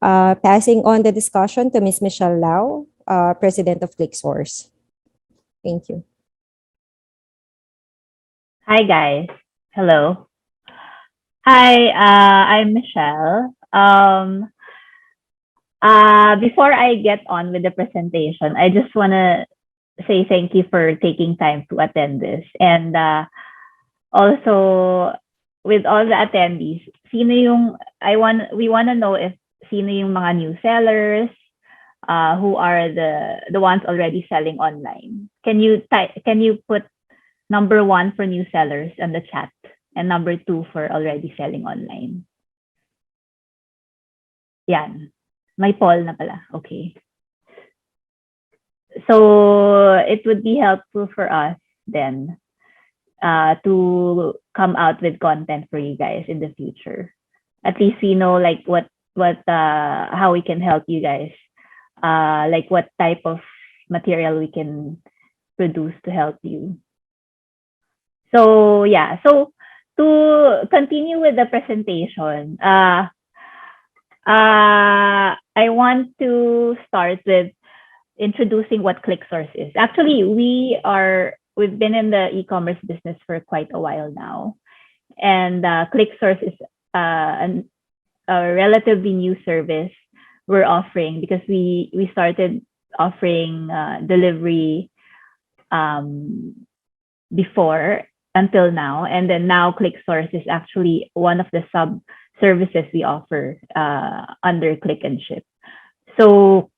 Passing on the discussion to Ms. Michelle Lau, President of Cliqsrc. Thank you. Hi, guys. Hello. Hi, I'm Michelle. Before I get on with the presentation, I just want to say thank you for taking time to attend this. And also, with all the attendees, we want to know if sino yung mga new sellers, who are the ones already selling online. Can you put number 1 for new sellers on the chat and number 2 for already selling online? Yan. May poll na pala. Okay. So it would be helpful for us then to come out with content for you guys in the future. At least we know like how we can help you guys. Like what type of material we can produce to help you. So yeah, so to continue with the presentation, I want to start with introducing what Cliqsrc is. Actually, we've been in the e-commerce business for quite a while now, and Cliqsrc is a relatively new service we're offering because we started offering delivery before until now, and then now Cliqsrc is actually one of the sub services we offer under Click and Ship. So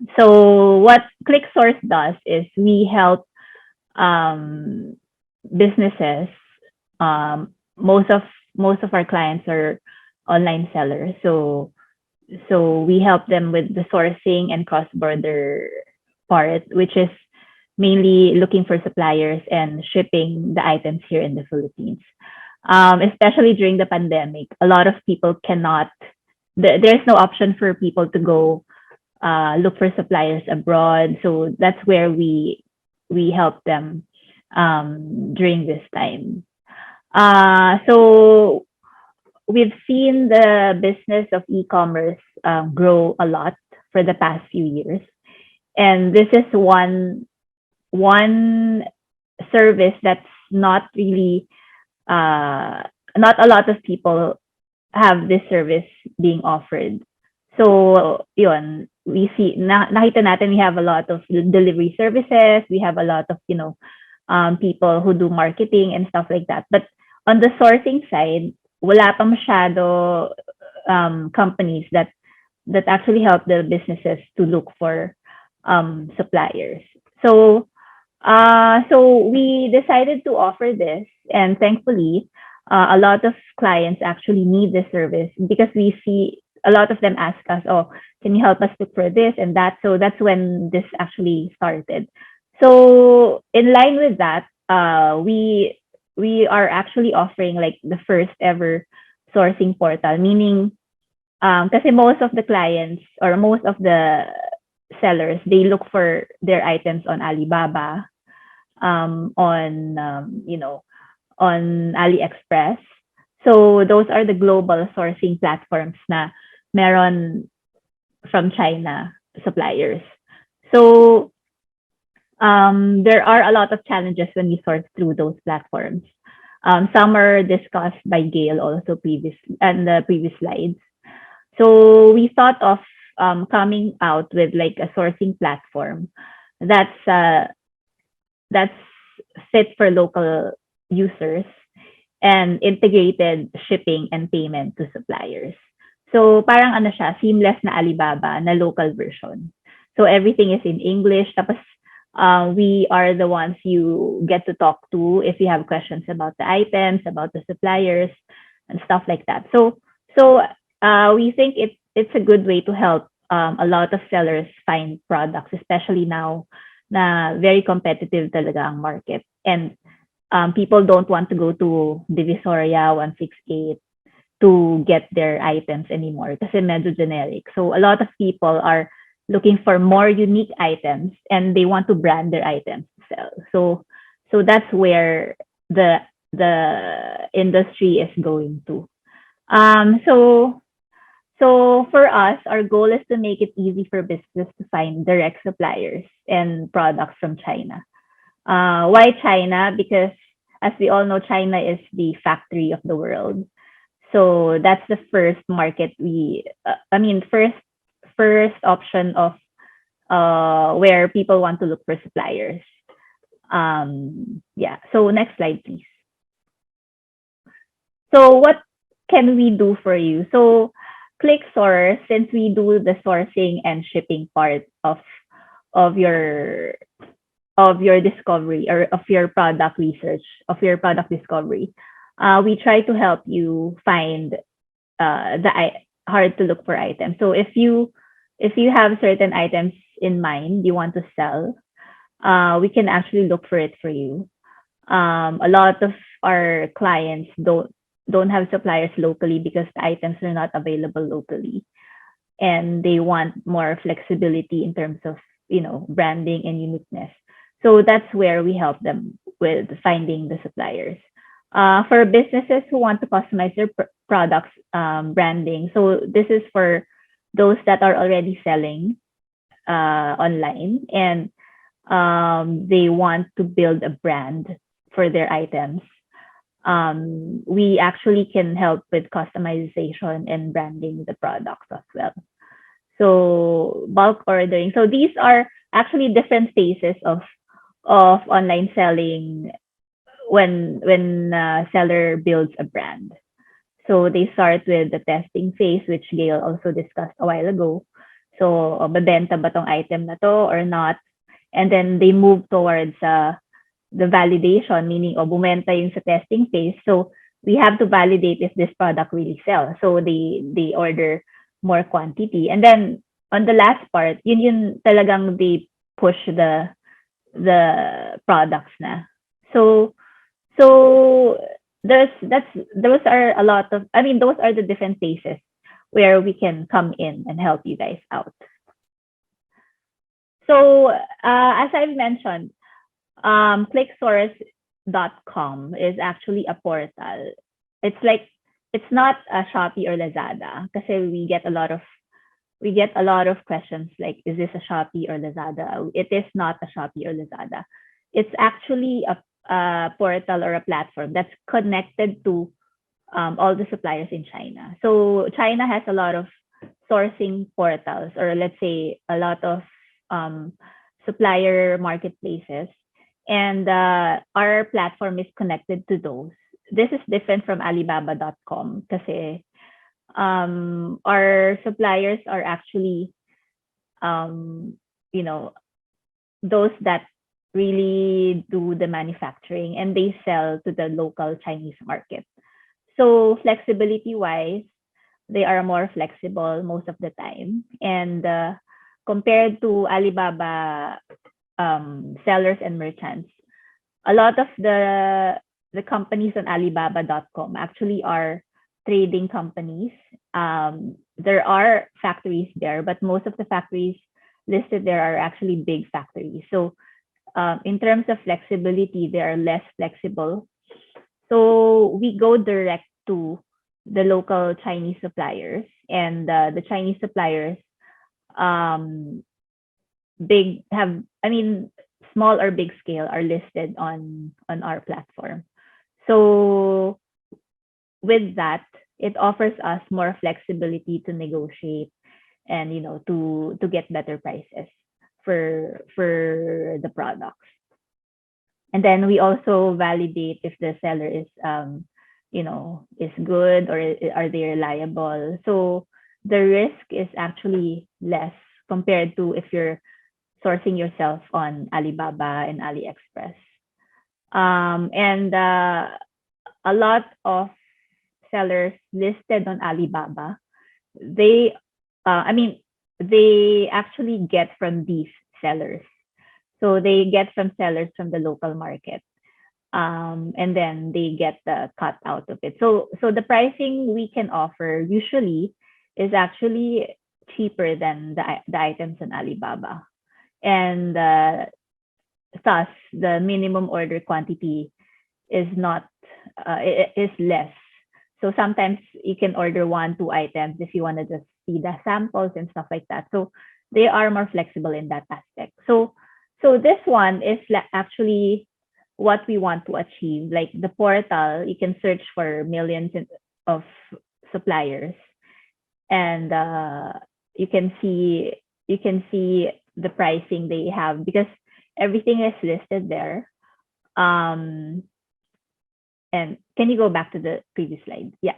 what Cliqsrc does is we help businesses. Most of our clients are online sellers, so we help them with the sourcing and cross-border part, which is mainly looking for suppliers and shipping the items here in the Philippines. Especially during the pandemic, a lot of people there's no option for people to go look for suppliers abroad. So that's where we help them during this time. So we've seen the business of e-commerce grow a lot for the past few years. And this is one service that's not really not a lot of people have this service being offered. So yun, we see nakita natin we have a lot of delivery services, we have a lot of people who do marketing and stuff like that. But on the sourcing side, wala pa masyado companies that actually help the businesses to look for suppliers. So we decided to offer this, and thankfully, a lot of clients actually need this service because we see a lot of them ask us, "Oh, can you help us look for this and that?" So that's when this actually started. So in line with that, we are actually offering like the first ever sourcing portal, meaning kasi most of the clients or most of the sellers, they look for their items on Alibaba, on AliExpress. So those are the global sourcing platforms na meron from China suppliers. So there are a lot of challenges when you source through those platforms. Some are discussed by Gail also previously in the previous slides. So we thought of coming out with like a sourcing platform that's fit for local users and integrated shipping and payment to suppliers. So parang ano siya, seamless na Alibaba na local version. So everything is in English. Tapos we are the ones you get to talk to if you have questions about the items, about the suppliers, and stuff like that. So we think it's a good way to help a lot of sellers find products, especially now na very competitive talaga ang market. And people don't want to go to Divisoria 168 to get their items anymore kasi medyo generic. So a lot of people are looking for more unique items and they want to brand their items to sell. So that's where the industry is going to. So for us, our goal is to make it easy for businesses to find direct suppliers and products from China. Why China? Because as we all know, China is the factory of the world. So that's the first market first option of where people want to look for suppliers. Yeah. So next slide, please. So what can we do for you? So Cliqsrc, since we do the sourcing and shipping part of your discovery or of your product research, of your product discovery, we try to help you find hard to look for items. So if you have certain items in mind you want to sell, we can actually look for it for you. A lot of our clients don't have suppliers locally because the items are not available locally, and they want more flexibility in terms of branding and uniqueness. So that's where we help them with finding the suppliers. For businesses who want to customize their products branding, so this is for those that are already selling online and they want to build a brand for their items. We actually can help with customization and branding the products as well. So bulk ordering. So these are actually different phases of online selling when seller builds a brand. So they start with the testing phase, which Gail also discussed a while ago. So babenta ba tong item na to or not? And then they move towards the validation, meaning bumenta yun sa testing phase. So we have to validate if this product really sells. So they order more quantity. And then on the last part, yun talagang they push the products na. So those are a lot of, those are the different phases where we can come in and help you guys out. So as I've mentioned, Cliqsrc.com is actually a portal. It's not a Shopee or Lazada because we get a lot of questions like, is this a Shopee or Lazada? It is not a Shopee or Lazada. It's actually a portal or a platform that's connected to all the suppliers in China. So China has a lot of sourcing portals, or let's say a lot of supplier marketplaces, and our platform is connected to those. This is different from Alibaba.com kasi our suppliers are actually those that really do the manufacturing and they sell to the local Chinese market. So flexibility wise, they are more flexible most of the time, and compared to Alibaba sellers and merchants, a lot of the companies on Alibaba.com actually are trading companies. There are factories there, but most of the factories listed there are actually big factories. So in terms of flexibility, they are less flexible. So we go direct to the local Chinese suppliers, and the Chinese suppliers small or big scale are listed on our platform. So with that, it offers us more flexibility to negotiate and to get better prices for the products. And then we also validate if the seller is is good, or are they reliable. So the risk is actually less compared to if you're sourcing yourself on Alibaba and AliExpress. And a lot of sellers listed on Alibaba, they actually get from these sellers. So they get from sellers from the local market. And then they get the cut out of it. So the pricing we can offer usually is actually cheaper than the items on Alibaba. And thus, the minimum order quantity is not, it is less. So sometimes you can order 1-2 items if you want to just see the samples and stuff like that. So they are more flexible in that aspect. So this one is actually what we want to achieve. Like the portal, you can search for millions of suppliers, and you can see the pricing they have because everything is listed there. And can you go back to the previous slide? Yeah.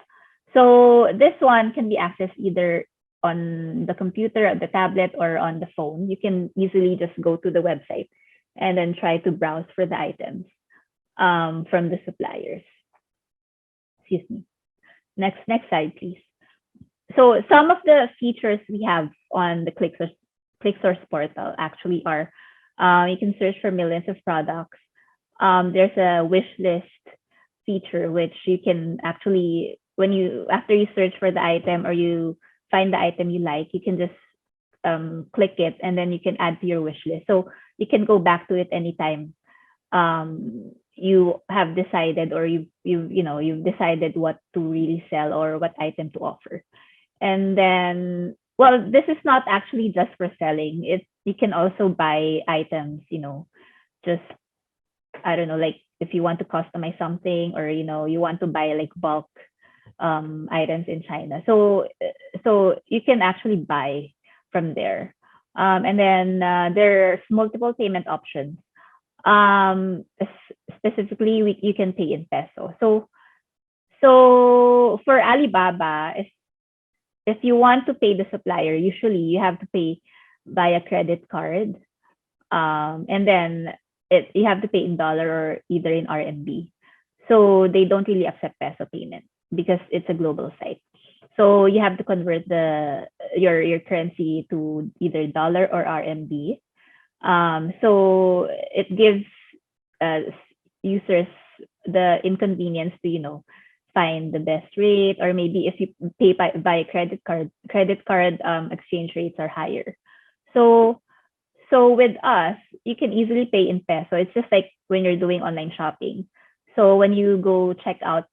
So this one can be accessed either on the computer, the tablet, or on the phone. You can easily just go to the website and then try to browse for the items from the suppliers. Excuse me. Next slide, please. So some of the features we have on the Cliqsrc portal actually are you can search for millions of products. There's a wish list feature which you can actually, after you search for the item or you find the item you like, you can just click it and then you can add to your wish list. So you can go back to it anytime you have decided, or you've decided what to really sell or what item to offer. And then, well, this is not actually just for selling. You can also buy items, just, I don't know, like if you want to customize something, or you want to buy like bulk items in China. So you can actually buy from there. And then there's multiple payment options. Specifically, you can pay in peso. So for Alibaba, if you want to pay the supplier, usually you have to pay via credit card, and then you have to pay in dollar or either in RMB. So they don't really accept peso payment because it's a global site. So you have to convert your currency to either dollar or RMB. So it gives users the inconvenience to find the best rate, or maybe if you pay by credit card exchange rates are higher. So with us, you can easily pay in peso. It's just like when you're doing online shopping. So when you go check out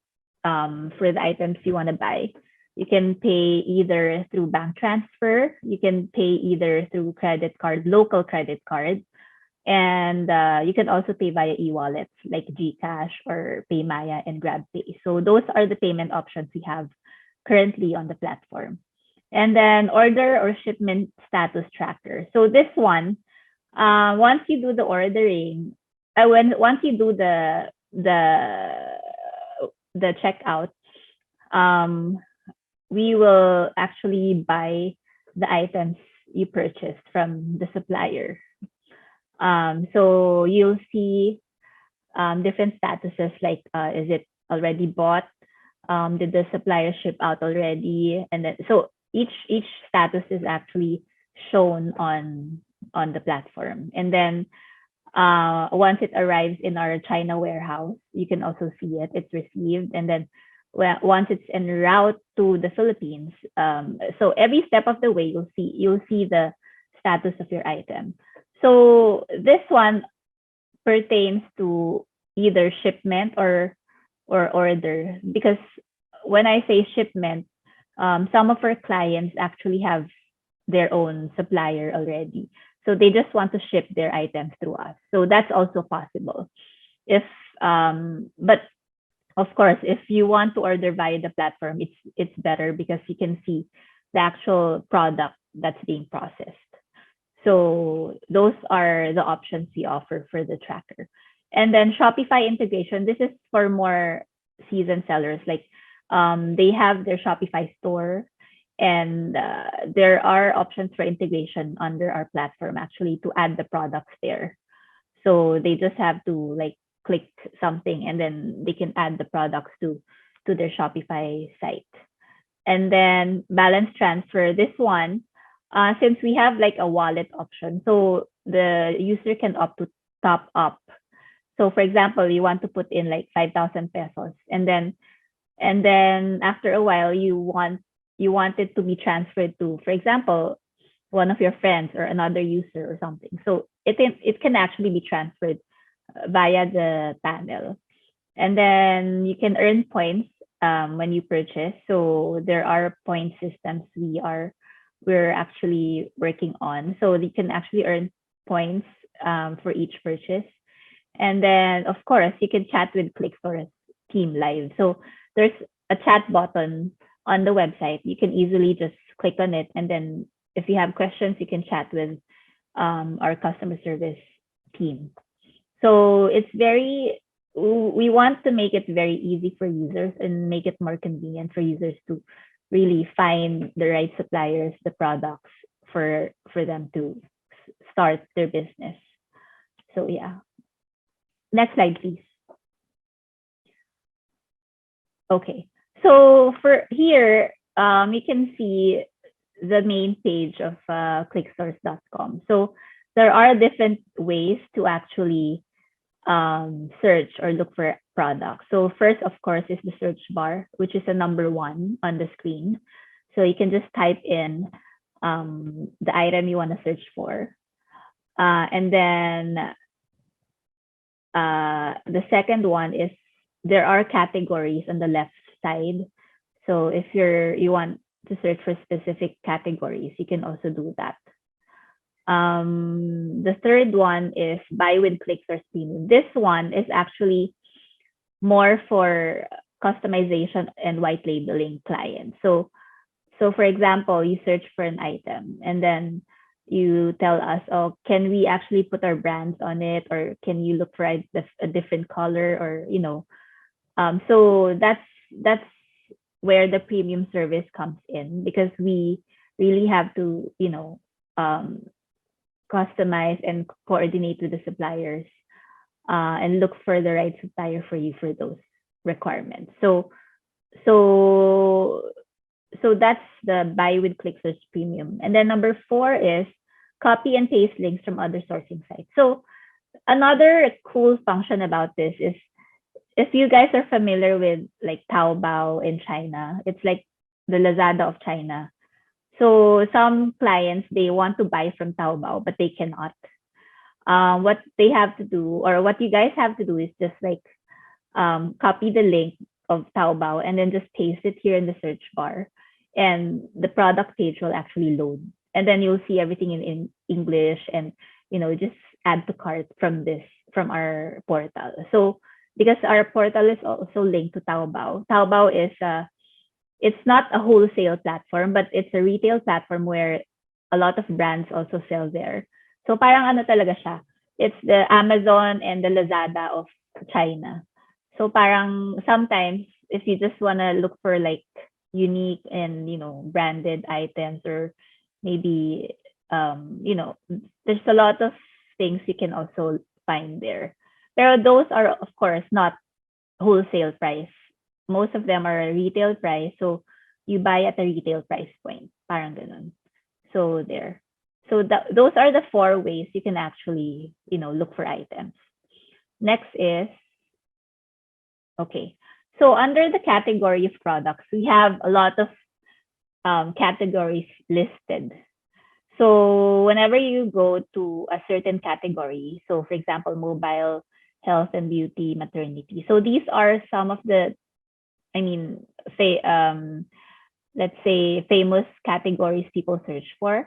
for the items you want to buy, you can pay either through bank transfer, you can pay either through credit card, local credit card, and you can also pay via e-wallets like GCash or PayMaya and GrabPay. So those are the payment options we have currently on the platform. And then order or shipment status tracker. So this one, once you do the ordering, once you do the checkout, we will actually buy the items you purchased from the supplier. So you'll see different statuses like is it already bought? Did the supplier ship out already? And then so each status is actually shown on the platform. And then once it arrives in our China warehouse, you can also see it. It's received, and then once it's en route to the Philippines, so every step of the way you'll see the status of your item. So this one pertains to either shipment or order, because when I say shipment, some of our clients actually have their own supplier already. So they just want to ship their items through us. So that's also possible. But of course, if you want to order via the platform, it's better because you can see the actual product that's being processed. So those are the options we offer for the tracker. And then Shopify integration, this is for more seasoned sellers. Like they have their Shopify store, and there are options for integration under our platform actually to add the products there. So they just have to like click something and then they can add the products to their Shopify site. And then balance transfer, this one, since we have like a wallet option, so the user can opt to top up. So for example, you want to put in like 5,000 pesos, and then after a while you want it to be transferred to, for example, one of your friends or another user or something. So it can actually be transferred via the panel. And then you can earn points when you purchase. So there are point systems we are we're actually working on. So you can actually earn points for each purchase. And then, of course, you can chat with Cliqsrc team live. So there's a chat button on the website. You can easily just click on it. And then if you have questions, you can chat with our customer service team. So it's we want to make it very easy for users and make it more convenient for users to really find the right suppliers, the products for them to start their business. So yeah. Next slide, please. Okay. So for here, you can see the main page of cliqsrc.com. So there are different ways to actually search or look for products. So first, of course, is the search bar, which is the number 1 on the screen. So you can just type in the item you want to search for. And then the second one is there are categories on the left side. So if you want to search for specific categories, you can also do that. The third one is buy with Cliqsrc Premium. This one is actually more for customization and white labeling clients. So for example, you search for an item and then you tell us, oh, can we actually put our brands on it, or can you look for a different color, or so that's where the premium service comes in, because we really have to customize and coordinate with the suppliers and look for the right supplier for you for those requirements. So that's the buy with Cliqsrc Premium. And then number 4 is copy and paste links from other sourcing sites. So another cool function about this is, if you guys are familiar with like Taobao in China, it's like the Lazada of China. So some clients, they want to buy from Taobao, but they cannot. What they have to do, or what you guys have to do, is just like copy the link of Taobao and then just paste it here in the search bar, and the product page will actually load. And then you'll see everything in English, and just add to cart from our portal. So because our portal is also linked to Taobao. Taobao is it's not a wholesale platform, but it's a retail platform where a lot of brands also sell there. So parang ano talaga siya. It's the Amazon and the Lazada of China. So parang sometimes if you just want to look for like unique and branded items, or maybe there's a lot of things you can also find there. Pero those are of course not wholesale price. Most of them are retail price, so you buy at a retail price point, parang ganun. So there. So those are the 4 ways you can actually look for items. Next is, okay. So under the category of products, we have a lot of categories listed. So whenever you go to a certain category, so for example, mobile, health and beauty, maternity. So these are some of the, let's say famous categories people search for.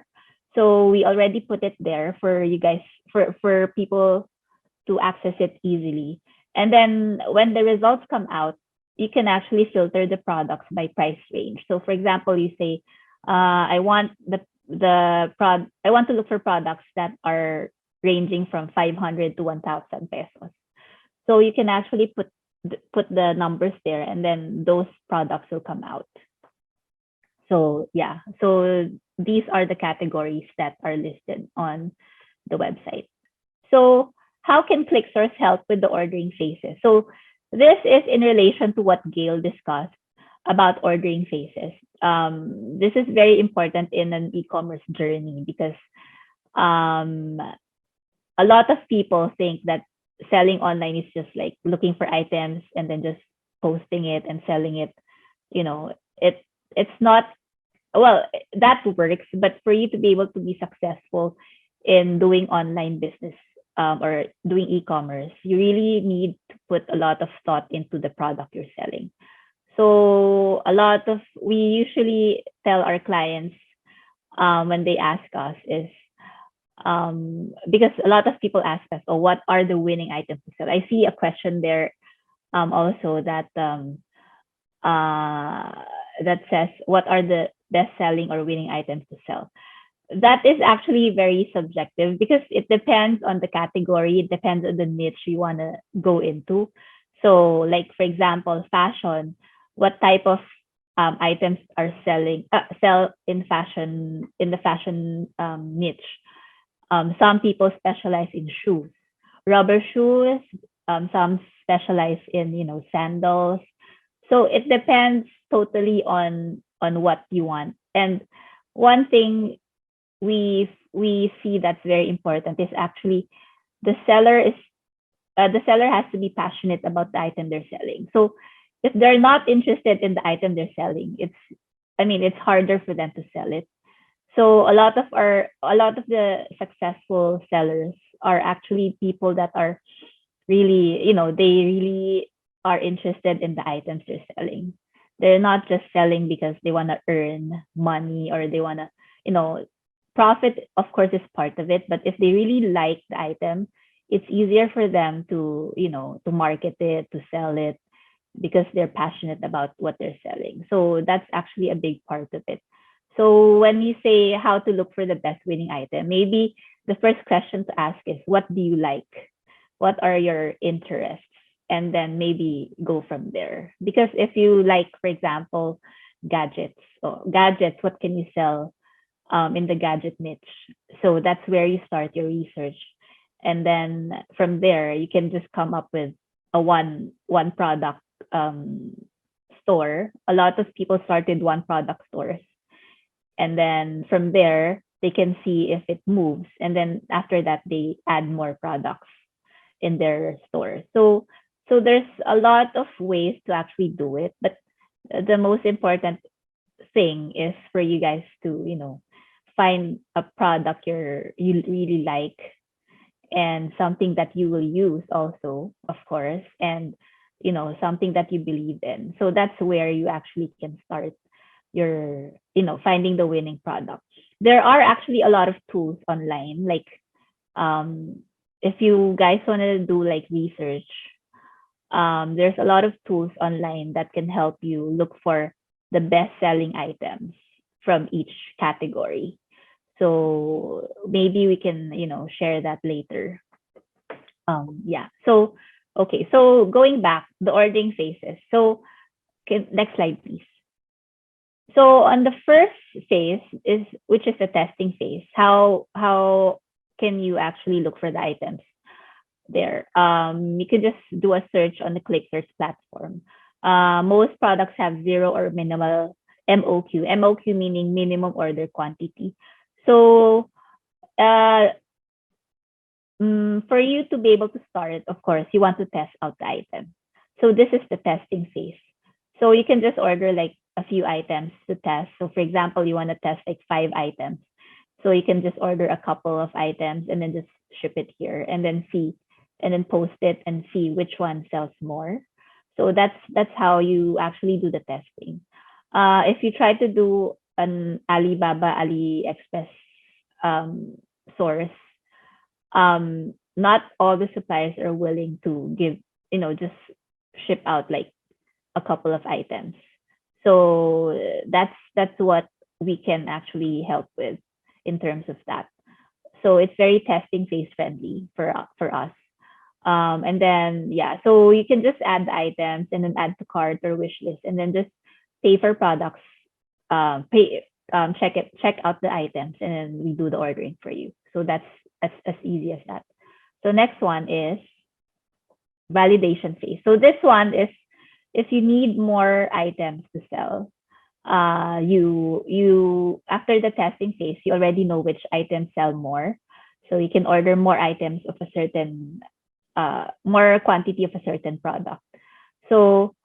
So we already put it there for you guys, for people to access it easily. And then when the results come out, you can actually filter the products by price range. So for example, you say, I want I want to look for products that are ranging from 500 to 1,000 pesos. So you can actually put the numbers there, and then those products will come out. So yeah, so these are the categories that are listed on the website. So how can Cliqsrc help with the ordering phases? So this is in relation to what Gail discussed about ordering phases. This is very important in an e-commerce journey, because a lot of people think that selling online is just like looking for items and then just posting it and selling it. It's not, well, that works, but for you to be able to be successful in doing online business or doing e-commerce, you really need to put a lot of thought into the product you're selling. So we usually tell our clients when they ask us is because a lot of people ask us, oh, what are the winning items to sell? I see a question there also that says, what are the best selling or winning items to sell? That is actually very subjective because it depends on the category, it depends on the niche you want to go into. So, like for example, fashion, what type of items are sell in the fashion niche? Some people specialize in shoes, rubber shoes. Some specialize in sandals. So it depends totally on what you want. And one thing we see that's very important is actually the seller is the seller has to be passionate about the item they're selling. So if they're not interested in the item they're selling, it's harder for them to sell it. So a lot of the successful sellers are actually people that are really, they really are interested in the items they're selling. They're not just selling because they want to earn money or they want to, profit, of course, is part of it. But if they really like the item, it's easier for them to, to market it, to sell it because they're passionate about what they're selling. So that's actually a big part of it. So when you say how to look for the best winning item, maybe the first question to ask is, what do you like? What are your interests? And then maybe go from there. Because if you like, for example, gadgets, what can you sell in the gadget niche? So that's where you start your research. And then from there, you can just come up with a one product store. A lot of people started one product stores. And then from there, they can see if it moves. And then after that, they add more products in their store. So there's a lot of ways to actually do it. But the most important thing is for you guys to, find a product you really like and something that you will use also, of course, and something that you believe in. So that's where you actually can start your finding the winning product. There are actually a lot of tools online, like if you guys want to do like research, there's a lot of tools online that can help you look for the best selling items from each category. So maybe we can share that later. Yeah. So okay, so going back, the ordering phases. So next slide, please. So on the first phase which is the testing phase. How can you actually look for the items there? You can just do a search on the Cliqsrc platform. Most products have zero or minimal MOQ. MOQ meaning minimum order quantity. So for you to be able to start, of course, you want to test out the item. So this is the testing phase. So you can just order like a few items to test. So for example, you want to test like 5 items. So you can just order a couple of items and then just ship it here and then see and then post it and see which one sells more. So that's how you actually do the testing. If you try to do an Alibaba, AliExpress source, not all the suppliers are willing to give, just ship out like a couple of items. So that's what we can actually help with in terms of that. So it's very testing phase friendly for us. And then so you can just add the items and then add to cart or wish list and then just pay for products, check out the items and then we do the ordering for you. So that's as easy as that. So next one is validation phase. So this one is if you need more items to sell, you after the testing phase, you already know which items sell more. So you can order more items of a certain more quantity of a certain product. So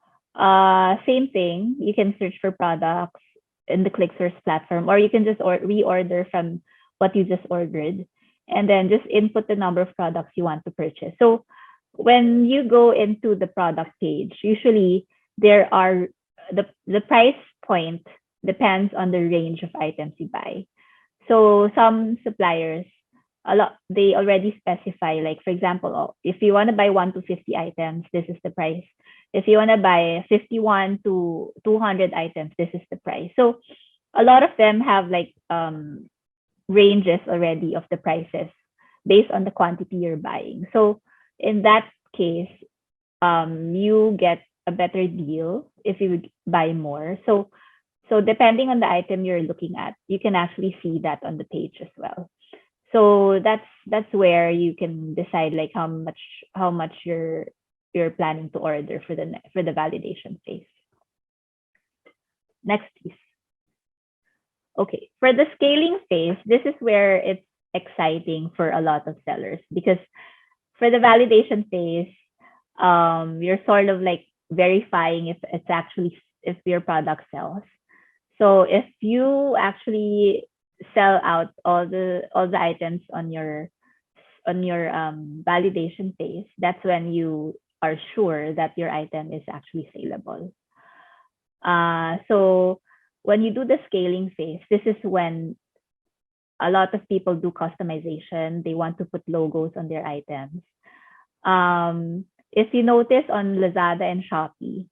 same thing, you can search for products in the Cliqsrc platform, or you can just reorder from what you just ordered, and then just input the number of products you want to purchase. So when you go into the product page, usually there are the price point depends on the range of items you buy. So some suppliers, they already specify, like for example, if you want to buy 1 to 50 items, this is the price. If you want to buy 51 to 200 items, this is the price. So a lot of them have like ranges already of the prices based on the quantity you're buying. So in that case, you get a better deal if you would buy more. So depending on the item you're looking at, you can actually see that on the page as well. So that's where you can decide like how much you're planning to order for the validation phase. Next, please. Okay, for the scaling phase, this is where it's exciting for a lot of sellers because for the validation phase, you're sort of like verifying if your product sells. So if you actually sell out all the items on your validation phase, that's when you are sure that your item is actually saleable. So when you do the scaling phase, this is when a lot of people do customization. They want to put logos on their items. If you notice on Lazada and Shopee,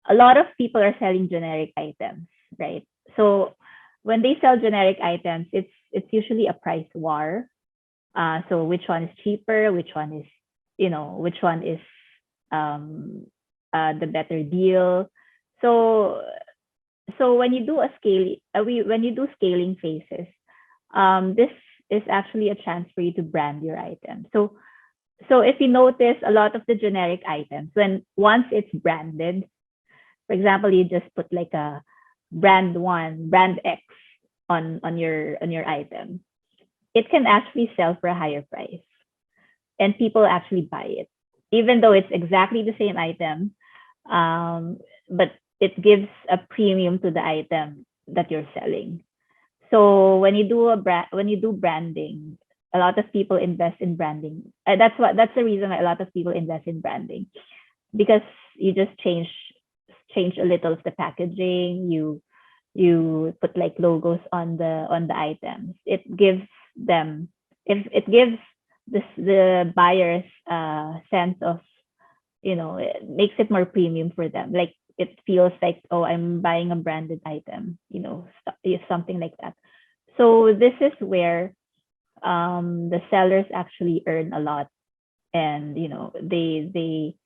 a lot of people are selling generic items, right? So when they sell generic items, it's usually a price war. So which one is cheaper? Which one is the better deal? So when you do scaling phases, this is actually a chance for you to brand your item. So if you notice a lot of the generic items, once it's branded, for example, you just put like a brand X on your item, it can actually sell for a higher price, and people actually buy it, even though it's exactly the same item, but it gives a premium to the item that you're selling. So when you do branding, a lot of people invest in branding. That's the reason why a lot of people invest in branding, because you just change a little of the packaging. You put like logos on the items. It gives the buyers a sense of, it makes it more premium for them. Like it feels like, oh, I'm buying a branded item, something like that. So this is where the sellers actually earn a lot, and they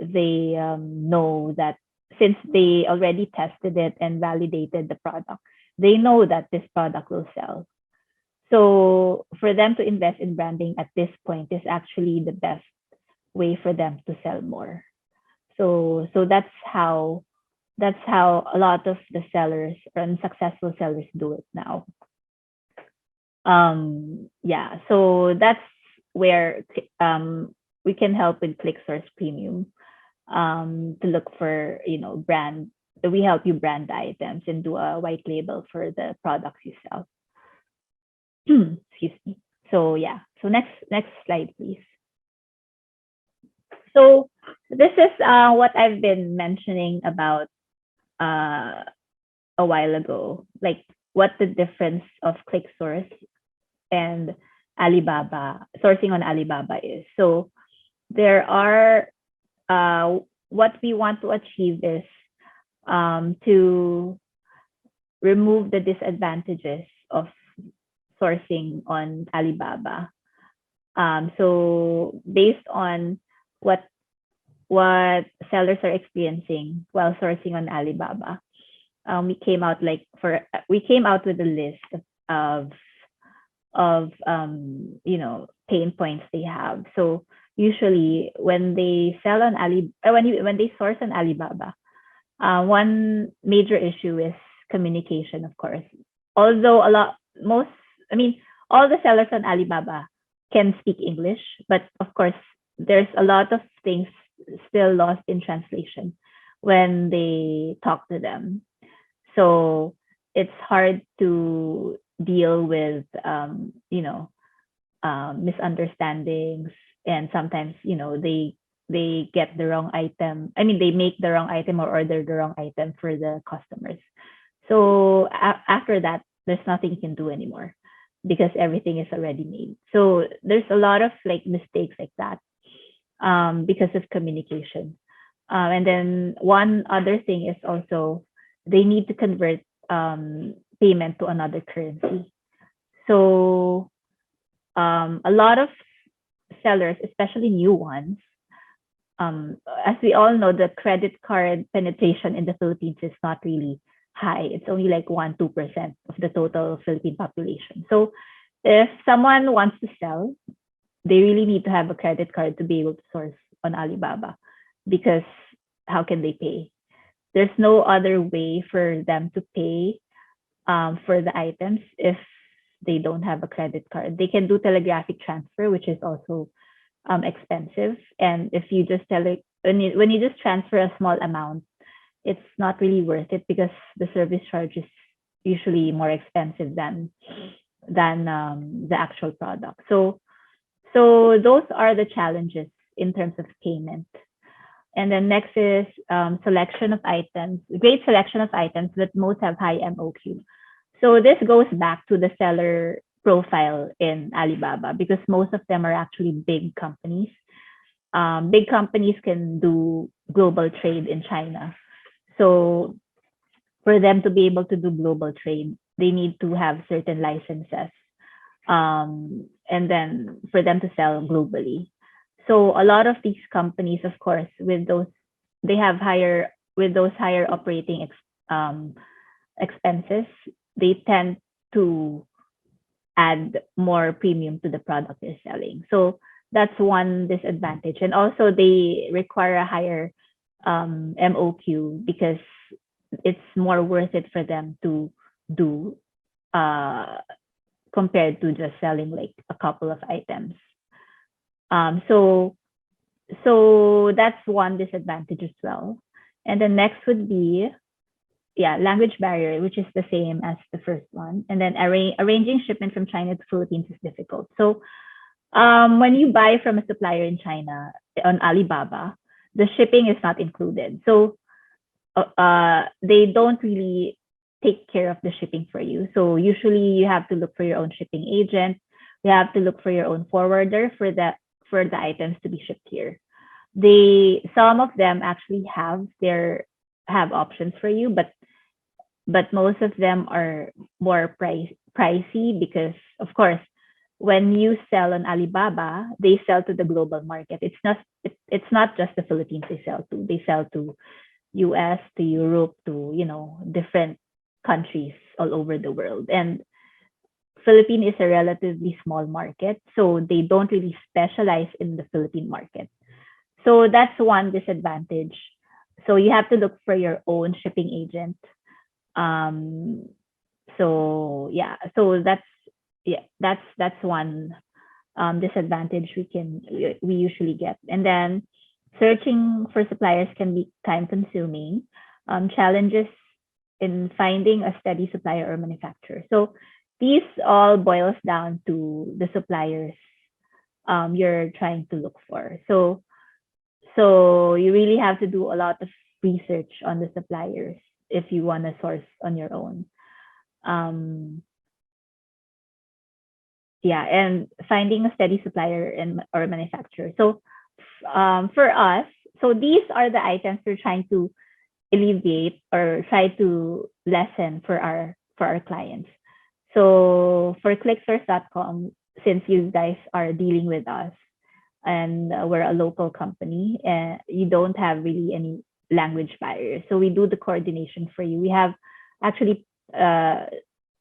know that since they already tested it and validated the product, they know that this product will sell. So for them to invest in branding at this point is actually the best way for them to sell more. So that's how a lot of the sellers and successful sellers do it now. Yeah, so that's where we can help with Cliqsrc Premium to look for brand. We help you brand items and do a white label for the products you sell. Excuse me. So yeah, so next slide, please. So this is what I've been mentioning about a while ago, like what the difference of Cliqsrc and Alibaba, sourcing on Alibaba is. So there are what we want to achieve is to remove the disadvantages of sourcing on Alibaba. So based on what sellers are experiencing while sourcing on Alibaba, we came out with a list of pain points they have. So usually when they sell on when they source on Alibaba, one major issue is communication, of course. Although all the sellers on Alibaba can speak English, but of course there's a lot of things still lost in translation when they talk to them. So it's hard to deal with misunderstandings, and sometimes they get the wrong item. They make the wrong item or order the wrong item for the customers. So after that, there's nothing you can do anymore because everything is already made. So there's a lot of like mistakes like that because of communication. And then one other thing is also they need to convert payment to another currency. So a lot of sellers, especially new ones, as we all know, the credit card penetration in the Philippines is not really high. It's only like 1-2% of the total Philippine population. So if someone wants to sell, they really need to have a credit card to be able to source on Alibaba, because how can they pay? There's no other way for them to pay for the items if they don't have a credit card. They can do telegraphic transfer, which is also expensive. And if you just when you just transfer a small amount, it's not really worth it because the service charge is usually more expensive than the actual product. So those are the challenges in terms of payment. And then next is selection of items, great selection of items, but most have high MOQ. So this goes back to the seller profile in Alibaba because most of them are actually big companies. Big companies can do global trade in China. So for them to be able to do global trade, they need to have certain licenses. And then for them to sell globally. So a lot of these companies, of course, with those higher operating expenses, they tend to add more premium to the product they're selling. So that's one disadvantage. And also they require a higher MOQ because it's more worth it for them to do compared to just selling like a couple of items. So that's one disadvantage as well. And the next would be, language barrier, which is the same as the first one. And then arranging shipment from China to Philippines is difficult. So when you buy from a supplier in China on Alibaba, the shipping is not included. So they don't really take care of the shipping for you. So usually you have to look for your own shipping agent. You have to look for your own forwarder for the items to be shipped here. Some of them actually have options for you, but most of them are more pricey because, of course, when you sell on Alibaba, they sell to the global market. It's not just the Philippines they sell to. They sell to US, to Europe, to different countries all over the world. And Philippines is a relatively small market, so they don't really specialize in the Philippine market. So that's one disadvantage. So you have to look for your own shipping agent. So that's one disadvantage we usually get. And then searching for suppliers can be time consuming. Challenges in finding a steady supplier or manufacturer. So these all boils down to the suppliers you're trying to look for. So you really have to do a lot of research on the suppliers if you want to source on your own. And finding a steady supplier or manufacturer. So for us, so these are the items we're trying to alleviate or try to lessen for our clients. So for Cliqsrc.com, since you guys are dealing with us and we're a local company, you don't have really any language barriers. So we do the coordination for you. We have actually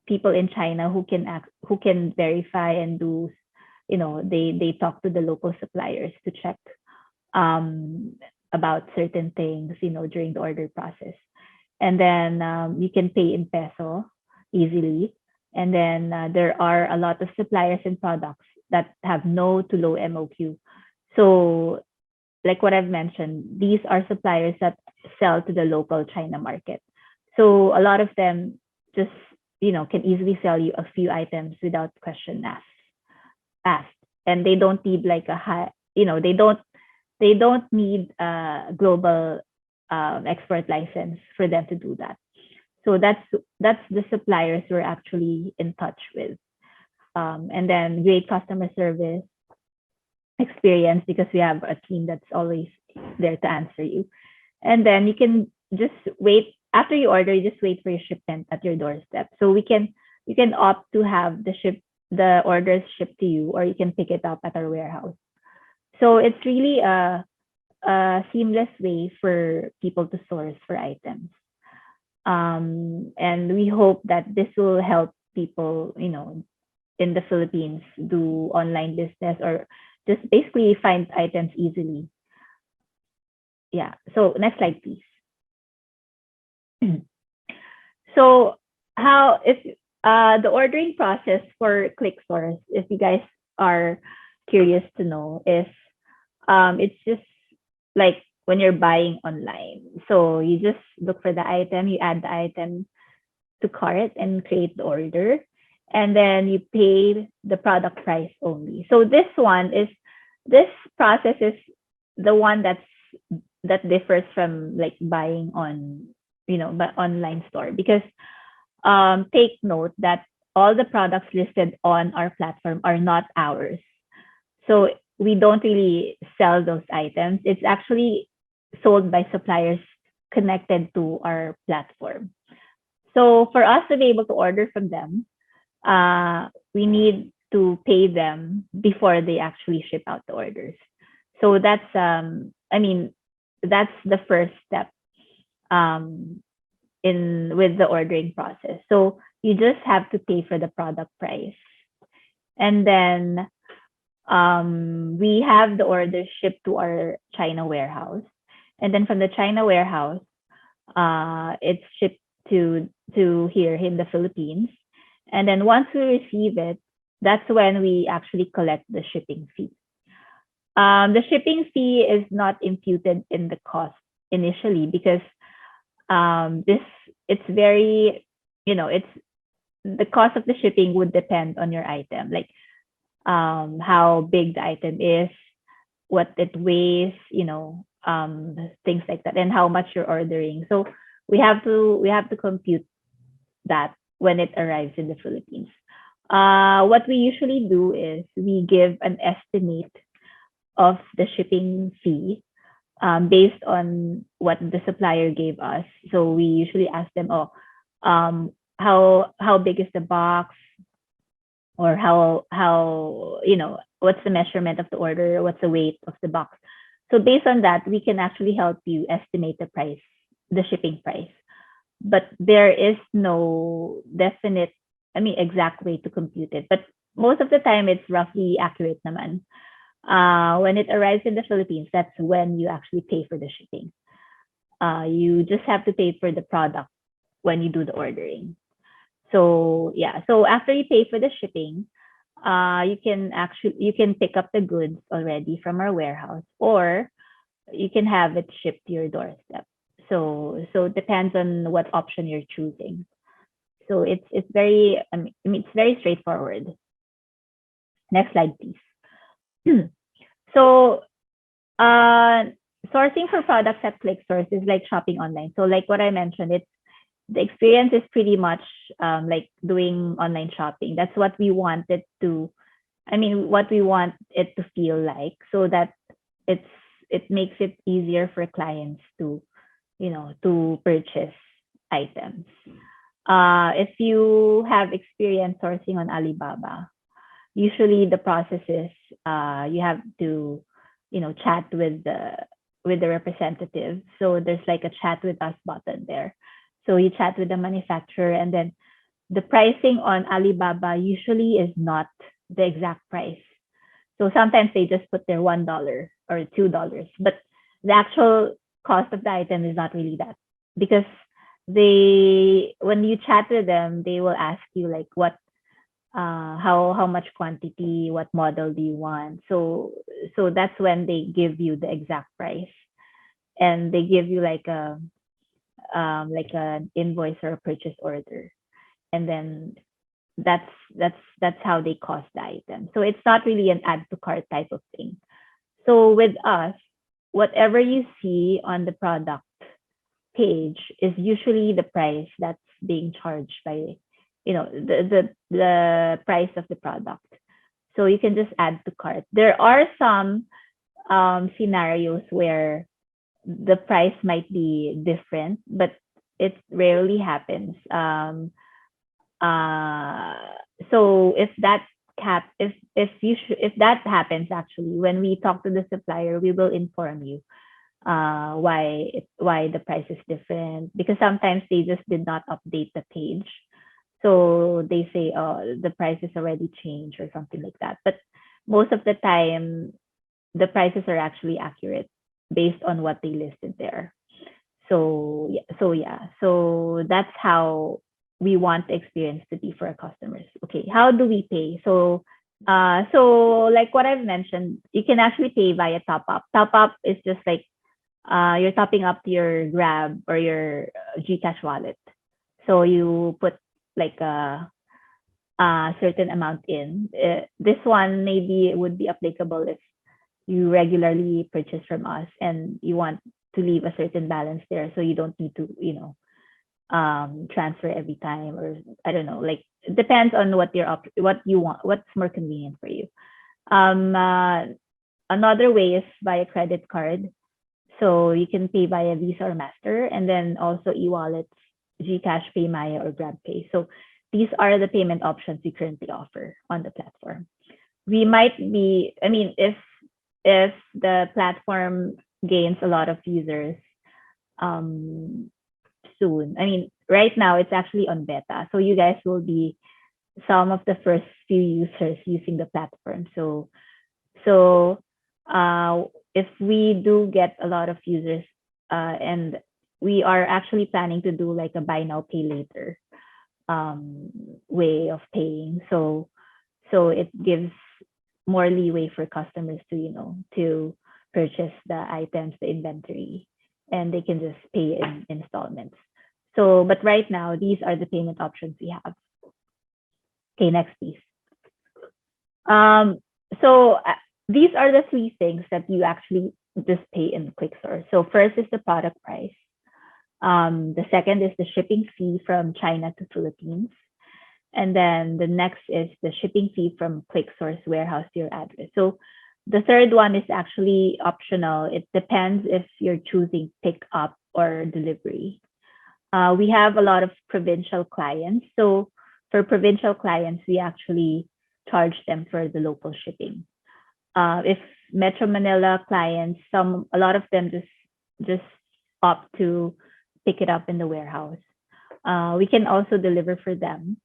people in China who can verify and do, they talk to the local suppliers to check about certain things, during the order process. And then you can pay in peso easily. And then there are a lot of suppliers and products that have no to low MOQ. So like what I've mentioned, these are suppliers that sell to the local China market. So a lot of them just, can easily sell you a few items without question asked. And they don't need like a high, they don't need a global export license for them to do that. So that's the suppliers we're actually in touch with. And then great customer service experience, because we have a team that's always there to answer you. And then you can just wait after you order, you just wait for your shipment at your doorstep. So you can opt to have the orders shipped to you, or you can pick it up at our warehouse. So it's really a seamless way for people to source for items. And we hope that this will help people, in the Philippines do online business, or just basically find items easily. Yeah. So next slide, please. So how if the ordering process for Cliqsrc, if you guys are curious to know, is it's just like when you're buying online. So you just look for the item, you add the item to cart and create the order, and then you pay the product price only. So this process is the one that differs from like buying on but online store, because take note that all the products listed on our platform are not ours. So we don't really sell those items. It's actually sold by suppliers connected to our platform. So for us to be able to order from them, we need to pay them before they actually ship out the orders. So that's that's the first step with the ordering process. So you just have to pay for the product price, and then we have the orders shipped to our China warehouse, and then from the China warehouse, it's shipped to here in the Philippines, and then once we receive it, that's when we actually collect the shipping fee. The shipping fee is not imputed in the cost initially, because it's very, it's the cost of the shipping would depend on your item, like how big the item is, what it weighs, things like that, and how much you're ordering. So we have to compute that when it arrives in the Philippines. What we usually do is we give an estimate of the shipping fee based on what the supplier gave us. So we usually ask them, how big is the box, or how what's the measurement of the order, what's the weight of the box. So based on that, we can actually help you estimate the price, the shipping price. But there is no definite, exact way to compute it. But most of the time, it's roughly accurate naman. When it arrives in the Philippines, that's when you actually pay for the shipping. You just have to pay for the product when you do the ordering. So yeah, so after you pay for the shipping, you can pick up the goods already from our warehouse, or you can have it shipped to your doorstep. So it depends on what option you're choosing. So it's very it's very straightforward. Next slide, please. So sourcing for products at Cliqsrc is like shopping online. So like what I mentioned, the experience is pretty much like doing online shopping. That's what we want it to, what we want it to feel like, so that it makes it easier for clients to, to purchase items. If you have experience sourcing on Alibaba, usually the process is you have to, chat with the representative. So there's like a chat with us button there. So you chat with the manufacturer, and then the pricing on Alibaba usually is not the exact price. So sometimes they just put their $1 or $2, but the actual cost of the item is not really that, because when you chat with them, they will ask you like what, how much quantity, what model do you want. So that's when they give you the exact price, and they give you like an invoice or a purchase order, and then that's how they cost the item. So it's not really an add to cart type of thing. So with us, whatever you see on the product page is usually the price that's being charged by, the price of the product. So you can just add to cart. There are some scenarios where the price might be different, but it rarely happens. So if that if that happens, actually, when we talk to the supplier, we will inform you why the price is different, because sometimes they just did not update the page. So they say, oh, the price is already changed or something like that. But most of the time, the prices are actually accurate based on what they listed there. So that's how we want the experience to be for our customers. Okay, how do we pay? So like what I've mentioned, you can actually pay via top up. Top up is just like you're topping up your Grab or your GCash wallet. So you put like a certain amount in. This one maybe would be applicable if you regularly purchase from us and you want to leave a certain balance there, so you don't need to, transfer every time, or I don't know. Like, it depends on what you want, what's more convenient for you. Another way is via credit card. So you can pay via Visa or Master, and then also e-wallets, GCash, PayMaya, or GrabPay. So these are the payment options we currently offer on the platform. We might be, I mean, if the platform gains a lot of users soon. I mean, right now it's actually on beta, so you guys will be some of the first few users using the platform. So if we do get a lot of users, and we are actually planning to do like a buy now, pay later way of paying. So it gives more leeway for customers to, to purchase the items, the inventory, and they can just pay in installments. So, but right now, these are the payment options we have. Okay, next, please. So these are the three things that you actually just pay in Cliqsrc. So first is the product price. The second is the shipping fee from China to Philippines. And then the next is the shipping fee from Cliqsrc warehouse to your address. So the third one is actually optional. It depends if you're choosing pick up or delivery. We have a lot of provincial clients. So for provincial clients, we actually charge them for the local shipping. If Metro Manila clients, a lot of them just opt to pick it up in the warehouse. We can also deliver for them.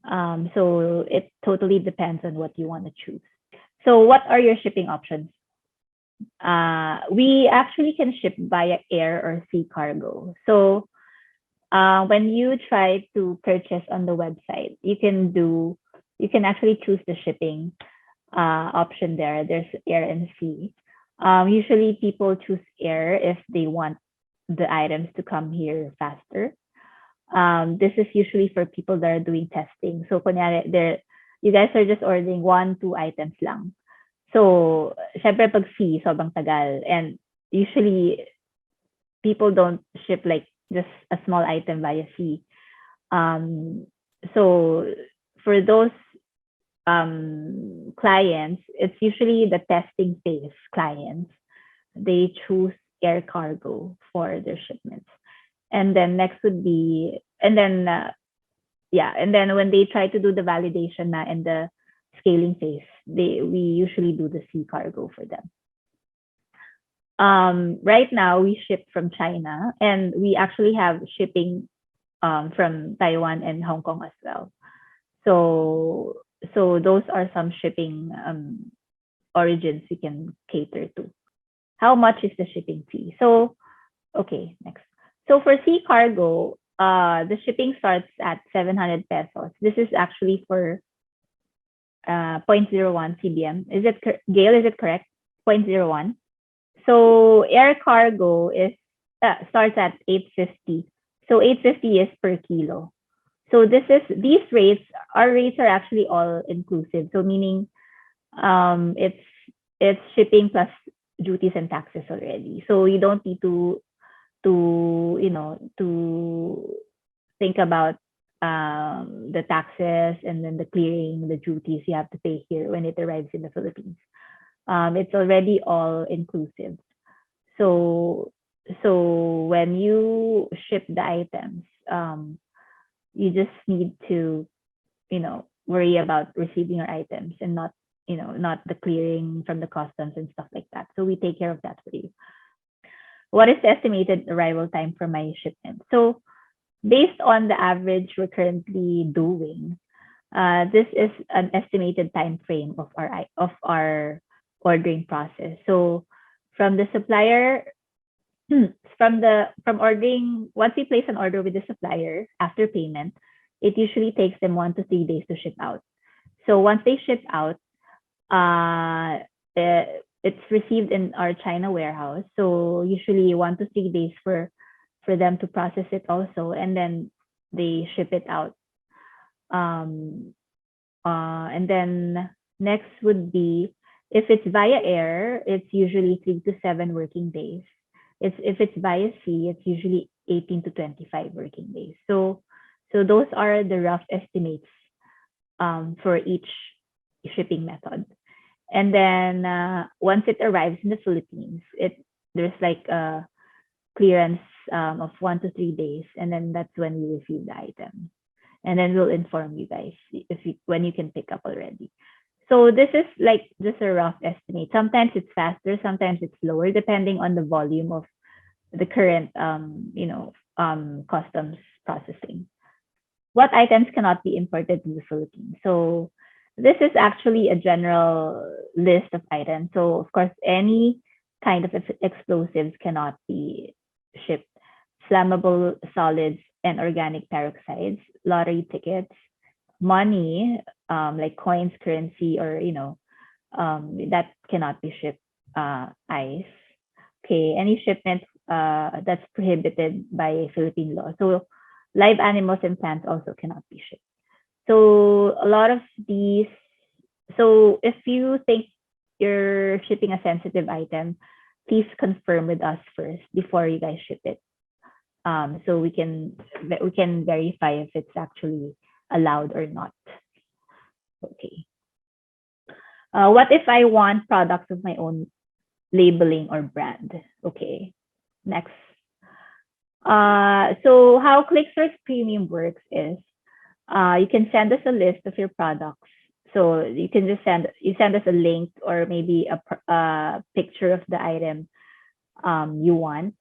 So it totally depends on what you want to choose. So what are your shipping options? We actually can ship via air or sea cargo. So when you try to purchase on the website, you can actually choose the shipping option there. There's air and sea. Usually people choose air if they want the items to come here faster. This is usually for people that are doing testing. So kunyari, you guys are just ordering 1-2 items lang. So syempre pag sea, sobrang tagal. And usually people don't ship like just a small item via sea. So for those clients, it's usually the testing phase clients. They choose air cargo for their shipments. And then next would be, and then when they try to do the validation in the scaling phase, we usually do the sea cargo for them. Right now we ship from China, and we actually have shipping from Taiwan and Hong Kong as well. So those are some shipping origins we can cater to. How much is the shipping fee? So, okay, next. So for sea cargo, the shipping starts at 700 pesos. This is actually for 0.01 CBM. Gail, is it correct? 0.01. So air cargo starts at 850. So 850 is per kilo. So these rates, our rates are actually all inclusive. So meaning it's shipping plus duties and taxes already. So you don't need to think about the taxes and then the clearing, the duties you have to pay here when it arrives in the Philippines. It's already all inclusive. So when you ship the items, you just need to, worry about receiving your items and not the clearing from the customs and stuff like that. So we take care of that for you. What is the estimated arrival time for my shipment? So based on the average we're currently doing, this is an estimated time frame of our ordering process. So from the supplier, from ordering, once we place an order with the supplier after payment, it usually takes them 1 to 3 days to ship out. So once they ship out, it's received in our China warehouse. So usually 1 to 3 days for them to process it also, and then they ship it out. And then next would be, if it's via air, it's usually 3 to 7 working days. If it's via sea, it's usually 18 to 25 working days. So those are the rough estimates for each shipping method. And then once it arrives in the Philippines, there's like a clearance of 1 to 3 days, and then that's when we receive the item. And then we'll inform you guys when you can pick up already. So this is like just a rough estimate. Sometimes it's faster, sometimes it's slower, depending on the volume of the current customs processing. What items cannot be imported to the Philippines? So this is actually a general list of items. So of course, any kind of explosives cannot be shipped. Flammable solids and organic peroxides, lottery tickets, money, like coins, currency, or that cannot be shipped. Ice. Okay, any shipment that's prohibited by Philippine law. So live animals and plants also cannot be shipped. So a lot of these. So if you think you're shipping a sensitive item, please confirm with us first before you guys ship it. So we can verify if it's actually allowed or not. Okay. What if I want products of my own labeling or brand? Okay. Next. So how Cliqsrc Premium works is, you can send us a list of your products. So you can just send us a link or maybe a picture of the item you want,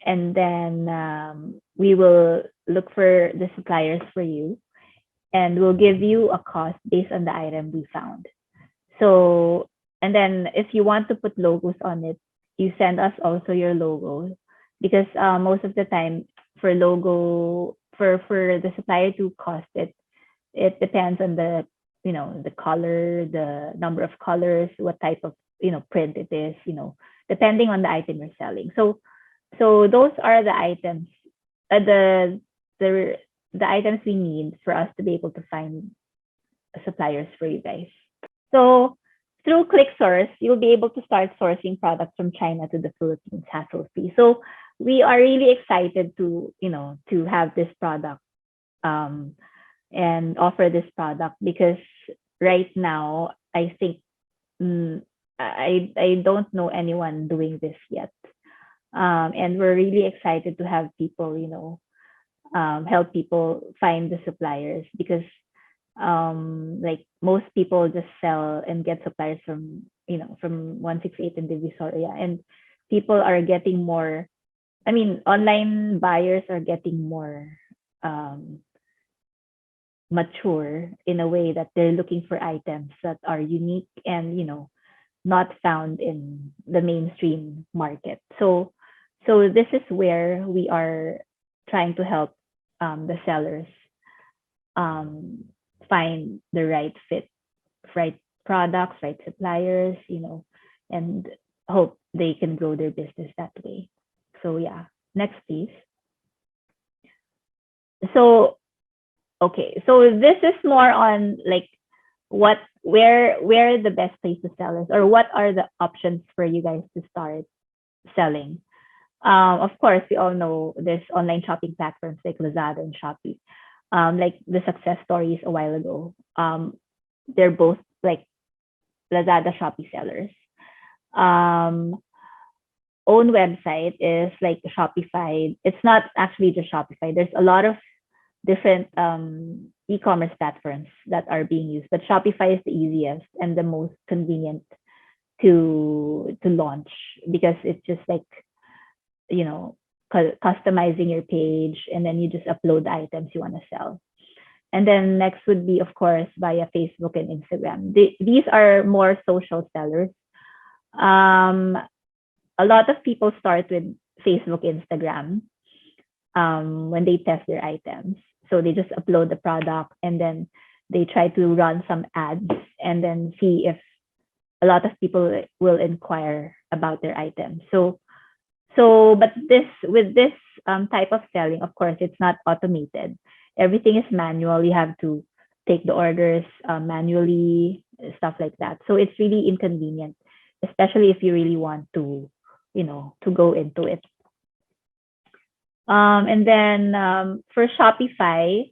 and then we will look for the suppliers for you, and we'll give you a cost based on the item we found. So, and then if you want to put logos on it, you send us also your logo, because most of the time for logo, for the supplier to cost it, it depends on the the color, the number of colors, what type of print it is, depending on the item you're selling. So those are the items, the items we need for us to be able to find suppliers for you guys. So through Cliqsrc, you'll be able to start sourcing products from China to the Philippines hassle-free. So we are really excited to have this product and offer this product, because right now I think I don't know anyone doing this yet, and we're really excited to have people help people find the suppliers, because like most people just sell and get suppliers from 168 and Divisoria, and people are getting more, online buyers are getting more mature in a way that they're looking for items that are unique and not found in the mainstream market. So this is where we are trying to help the sellers find the right fit, right products, right suppliers, and hope they can grow their business that way. So yeah, next please. So okay, so this is more on like where the best place to sell is, or what are the options for you guys to start selling. Of course, we all know there's online shopping platforms like Lazada and Shopee. Like the success stories a while ago. They're both like Lazada Shopee sellers. Um, Own website is like Shopify. It's not actually just Shopify. There's a lot of different e-commerce platforms that are being used, but Shopify is the easiest and the most convenient to launch because it's just like, you know, customizing your page and then you just upload the items you want to sell. And then next would be, of course, via Facebook and Instagram. These are more social sellers. Um, a lot of people start with Facebook, Instagram when they test their items. So they just upload the product and then they try to run some ads and then see if a lot of people will inquire about their items. But this type of selling, of course, it's not automated. Everything is manual. You have to take the orders manually, stuff like that. So it's really inconvenient, especially if you really want to, to go into it. And then for Shopify,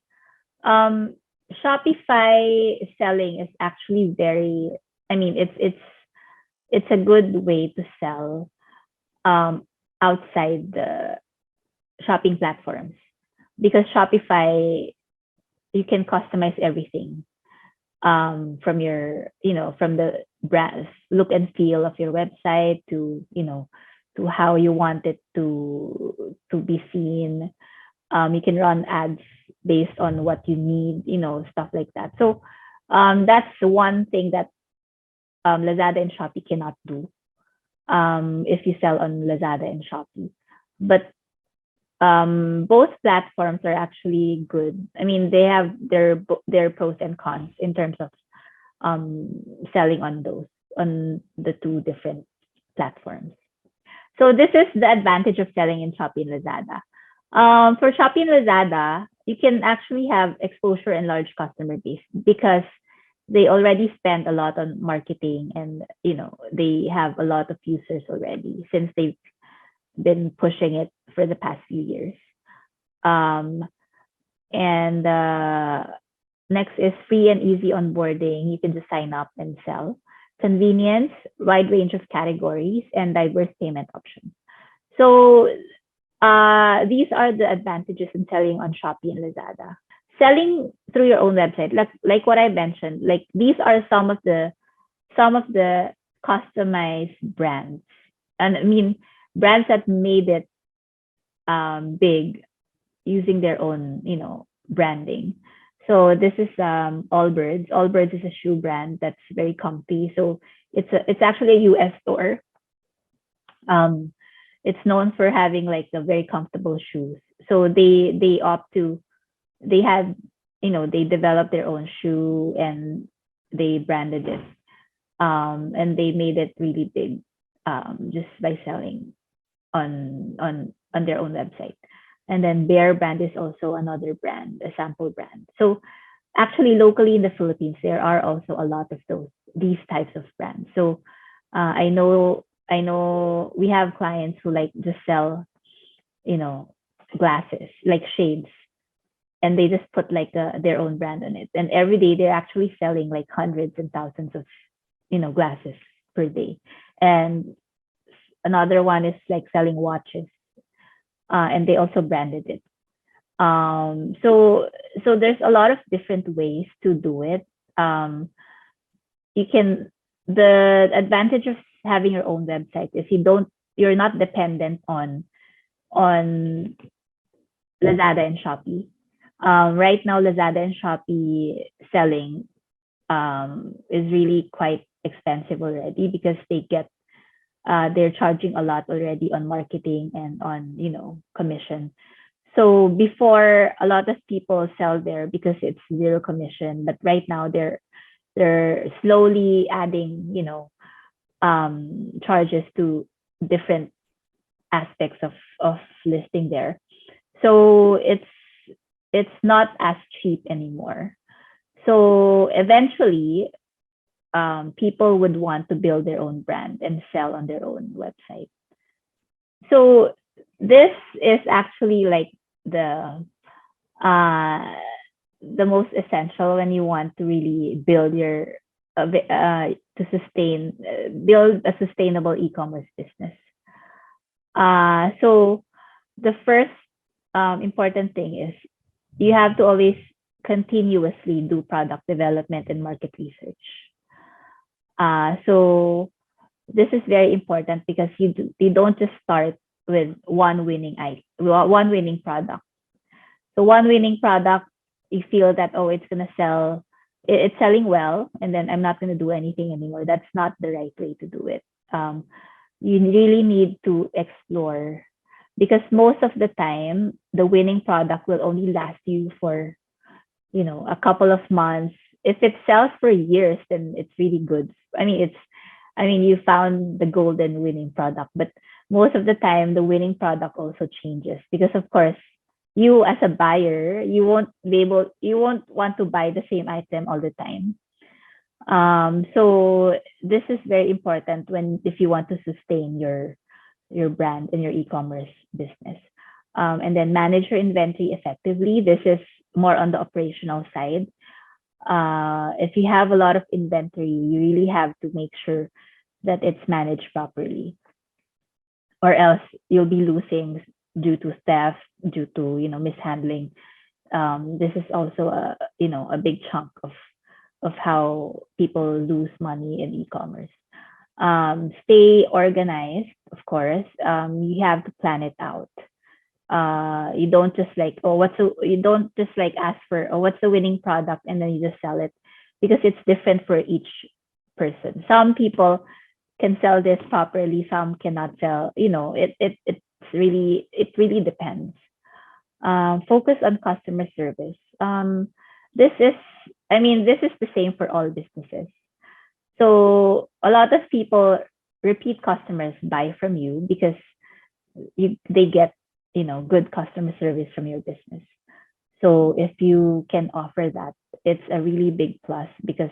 Shopify selling is actually very, I mean, it's a good way to sell outside the shopping platforms because Shopify, you can customize everything from your, from the brand look and feel of your website to, to how you want it to be seen. You can run ads based on what you need, stuff like that. So that's one thing that Lazada and Shopee cannot do if you sell on Lazada and Shopee. But both platforms are actually good. I mean, they have their pros and cons in terms of selling on the two different platforms. So this is the advantage of selling in Shopee and Lazada. For Shopee and Lazada, you can actually have exposure and large customer base because they already spend a lot on marketing and they have a lot of users already since they've been pushing it for the past few years. And next is free and easy onboarding. You can just sign up and sell. Convenience, wide range of categories, and diverse payment options. So these are the advantages in selling on Shopee and Lazada. Selling through your own website, like what I mentioned, like these are some of the customized brands, and I mean brands that made it big using their own, branding. So this is Allbirds. Allbirds is a shoe brand that's very comfy. So it's actually a US store. It's known for having like the very comfortable shoes. So they opt to they had they developed their own shoe and they branded it and they made it really big just by selling on their own website. And then Bear brand is also another brand, a sample brand. So actually locally in the Philippines there are also a lot of these types of brands. So I know we have clients who like just sell glasses like shades, and they just put like their own brand on it, and every day they're actually selling like hundreds and thousands of glasses per day. And another one is like selling watches, and they also branded it. So there's a lot of different ways to do it. The advantage of having your own website is you're not dependent on Lazada and Shopee. Right now, Lazada and Shopee selling is really quite expensive already because they're charging a lot already on marketing and on commission. So before, a lot of people sell there because it's zero commission, but right now they're slowly adding charges to different aspects of listing there. So it's not as cheap anymore. So eventually, people would want to build their own brand and sell on their own website. So this is actually like the uh, the most essential when you want to really build your build a sustainable e-commerce business. So the first important thing is you have to always continuously do product development and market research. So this is very important because you don't just start with one winning product. So one winning product, you feel that, oh, it's gonna sell, it's selling well, and then I'm not gonna do anything anymore. That's not the right way to do it. You really need to explore, because most of the time the winning product will only last you for a couple of months. If it sells for years, then it's really good. You found the golden winning product, but most of the time the winning product also changes, because of course you as a buyer, you won't want to buy the same item all the time. So this is very important if you want to sustain your brand and your e-commerce business. And then manage your inventory effectively. This is more on the operational side. If you have a lot of inventory, you really have to make sure that it's managed properly, or else you'll be losing due to theft, due to mishandling. This is also a big chunk of how people lose money in e-commerce. Stay organized, of course. You have to plan it out. You don't just like, you don't just like ask for, what's the winning product, and then you just sell it, because it's different for each person. Some people can sell this properly, some cannot sell. It really depends. Focus on customer service. This is the same for all businesses. So a lot of people, repeat customers, buy from you because they get good customer service from your business. So if you can offer that, it's a really big plus, because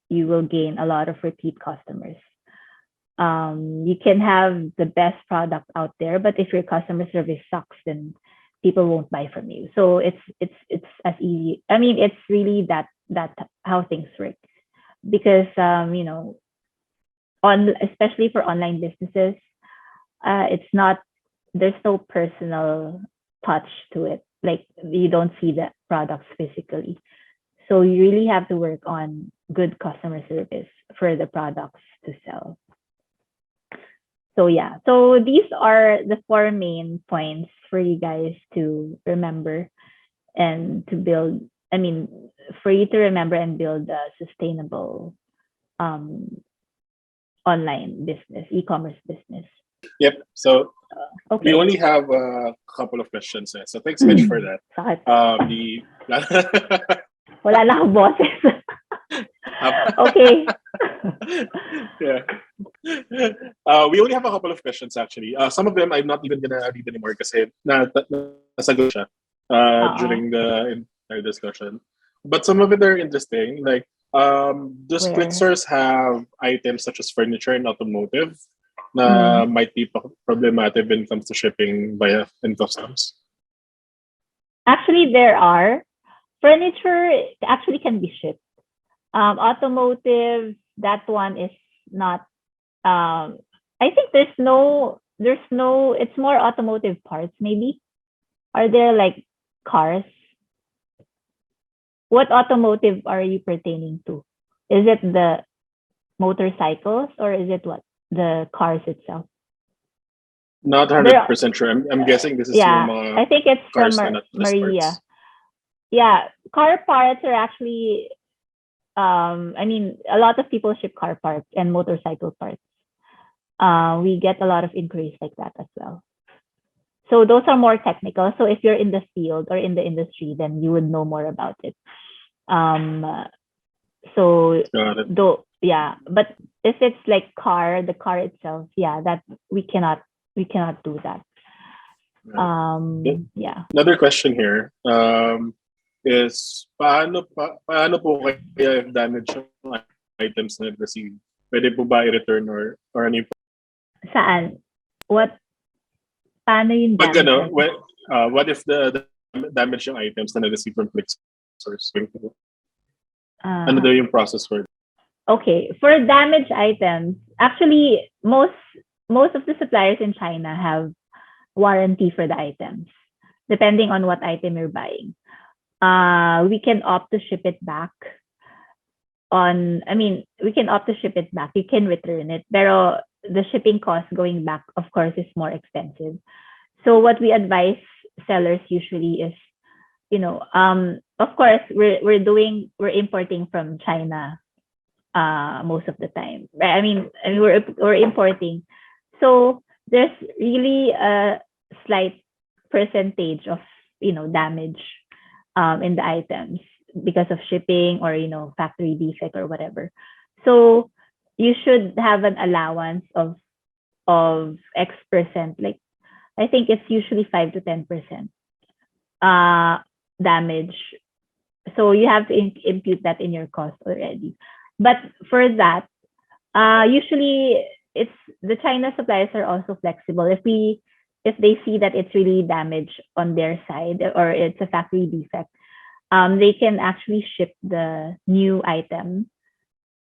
you will gain a lot of repeat customers. You can have the best product out there, but if your customer service sucks, then people won't buy from you. So it's as easy. It's really that how things work, because especially for online businesses, it's not there's no personal touch to it. Like, you don't see the products physically. So you really have to work on good customer service for the products to sell. So yeah, so these are the 4 main points for you guys to remember and to build. For you to remember and build a sustainable online business, e-commerce business. Yep. So Okay. we only have a couple of questions. So thanks much for that. Sakit. Wala na akong boses. Okay. Yeah. We only have a couple of questions, actually. Some of them I'm not even gonna read anymore kasi nasagot siya during the entire discussion. But some of it are interesting. Like, does Where? Cliqsrc have items such as furniture and automotive na might be problematic when it comes to shipping via in customs? Actually, there are. Furniture actually can be shipped. Automotive, that one is not. I think there's no. It's more automotive parts, maybe. Are there like cars? What automotive are you pertaining to? Is it the motorcycles, or is it what? The cars itself? Not 100% sure. I'm guessing this is Yeah, yung mga I think it's from cars na not just Maria. parts. Yeah, car parts are actually, a lot of people ship car parts and motorcycle parts. We get a lot of inquiries like that as well. So those are more technical. So if you're in the field or in the industry, then you would know more about it. So Got it. though, yeah, but if it's like the car itself, yeah, that we cannot do that. Yeah. Another question here is paano po kaya if damage yung items na receive? Pwede po ba i-return or ano yung... Saan? What? Paano yung Pag damage ano, item? what if the damage yung items na na-receive from Cliqsrc? Ano daw yung process for it? Okay, for damaged items, actually, most of the suppliers in China have warranty for the items, depending on what item you're buying. We can opt to ship it back. We can opt to ship it back. You can return it, pero the shipping cost going back, of course, is more expensive. So what we advise sellers usually is, of course, we're importing from China most of the time. I mean we're importing, so there's really a slight percentage of damage in the items because of shipping or factory defect or whatever. So you should have an allowance of X percent. Like I think it's usually 5 to 10% damage. So you have to impute that in your cost already. But for that, usually it's the China suppliers are also flexible. If they see that it's really damaged on their side or it's a factory defect, they can actually ship the new item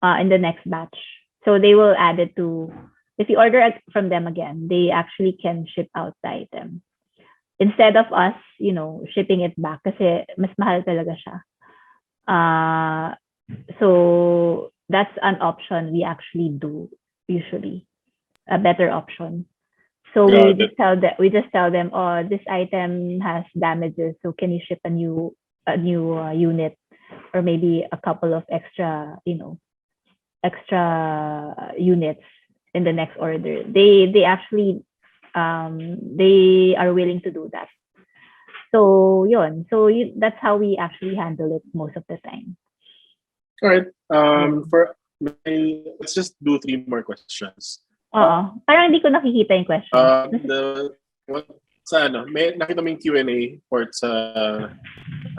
in the next batch. So they will add it to, if you order it from them again, they actually can ship out the item instead of us, shipping it back kasi mas mahal talaga siya. So that's an option we actually do usually, a better option. So we just tell them, oh, this item has damages, so can you ship a new unit or maybe a couple of extra units in the next order. They actually they are willing to do that. So yun. So that's how we actually handle it most of the time. All right. Let's just do 3 more questions. Parang hindi ko nakikita yung question. May nakita mo yung Q&A port sa...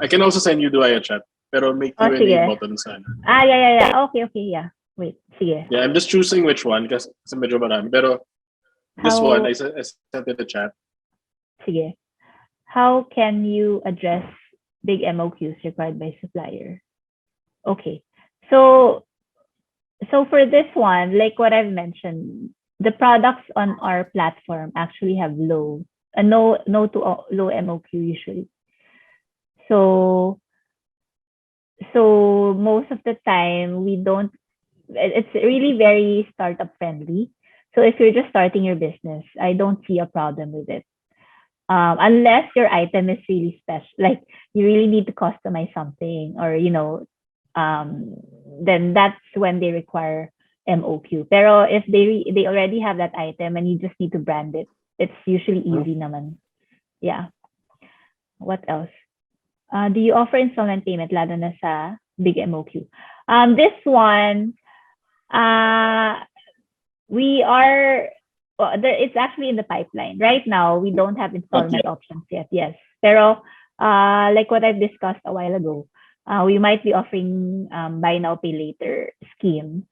I can also send you via chat, pero may Q&A button sa... Yeah. Okay, yeah. Wait, sige. Yeah, I'm just choosing which one kasi medyo marami. Pero this one, I sent it to chat. Sige. How can you address big MOQs required by supplier? Okay. So for this one, like what I've mentioned, the products on our platform actually have no to low MOQ usually. So most of the time it's really very startup friendly. So if you're just starting your business, I don't see a problem with it. Unless your item is really special, like you really need to customize something or, then that's when they require MOQ. Pero if they already have that item and you just need to brand it, it's usually easy naman. Yeah. What else? Do you offer installment payment lalo na sa big MOQ? This one, it's actually in the pipeline. Right now, we don't have installment options yet, yes. Pero like what I've discussed a while ago, we might be offering buy now, pay later scheme.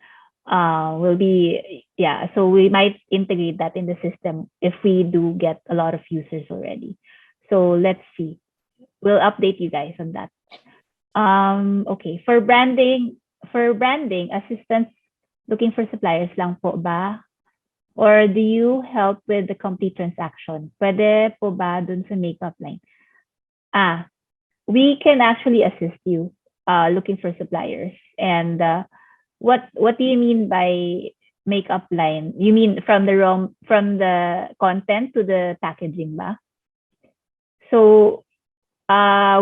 So we might integrate that in the system if we do get a lot of users already. So let's see. We'll update you guys on that. Okay, for branding assistance, looking for suppliers lang po ba? Or do you help with the complete transaction? Pwede po ba dun sa makeup line? We can actually assist you looking for suppliers. And what do you mean by makeup line? You mean from the content to the packaging ba? So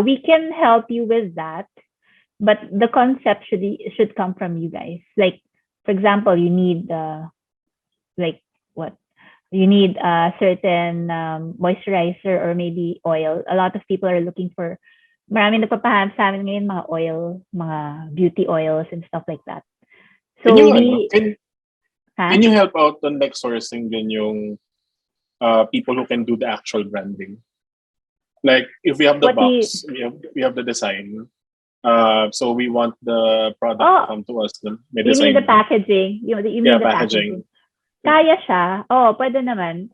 we can help you with that, but the concept should come from you guys. Like, for example, you need you need a certain moisturizer or maybe oil. A lot of people are looking for, marami nagpapahanap sa amin ngayon mga oil, mga beauty oils and stuff like that. So can you help out on like sourcing din yung people who can do the actual branding? Like if we have the box, we have the design. So we want the product to come to us. You mean the packaging? You mean the packaging? Kaya siya. Pwede naman.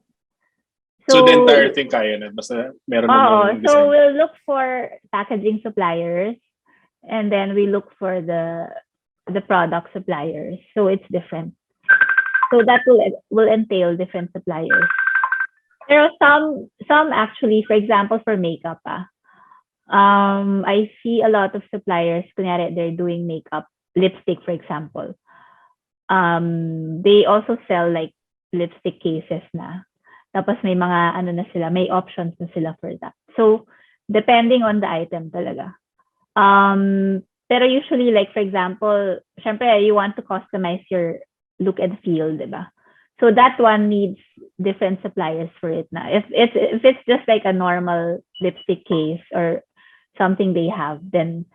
So the entire thing kaya na, basta meron namang so design. we'll look for packaging suppliers, and then we look for the product suppliers. So it's different. So that will entail different suppliers. There are some actually, for example, for makeup, I see a lot of suppliers, kunyari, they're doing makeup, lipstick, for example. They also sell like lipstick cases na. Tapos may mga ano na sila, may options na sila for that. So depending on the item talaga. Pero usually, like for example, syempre you want to customize your look and feel, diba? So that one needs different suppliers for it na. If it's just like a normal lipstick case or something they have, then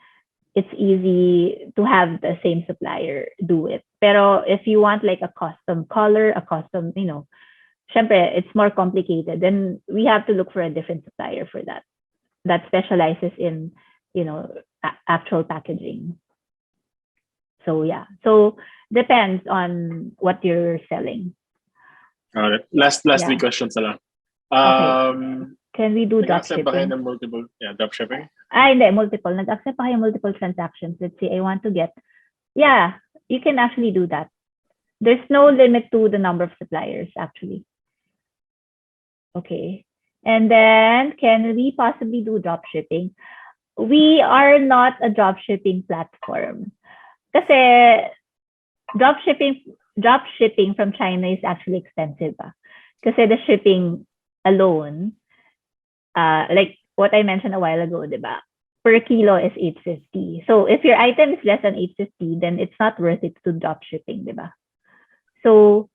it's easy to have the same supplier do it. Pero if you want like a custom color, a custom, syempre it's more complicated. Then we have to look for a different supplier for that specializes in, actual packaging. So yeah, so depends on what you're selling. All right. Last Yeah. 3 questions na lang. Can we do drop Nag-accept ba kayo shipping? ng multiple, drop shipping? Hindi, multiple. Nag-accept pa kayo multiple transactions. Let's say I want to get, you can actually do that. There's no limit to the number of suppliers, actually. Okay. And then, can we possibly do drop shipping? We are not a drop shipping platform. Kasi drop shipping from China is actually expensive. Kasi the shipping alone, like what I mentioned a while ago, diba? Per kilo is $8.50. So if your item is less than $8.50, then it's not worth it to drop shipping, diba? So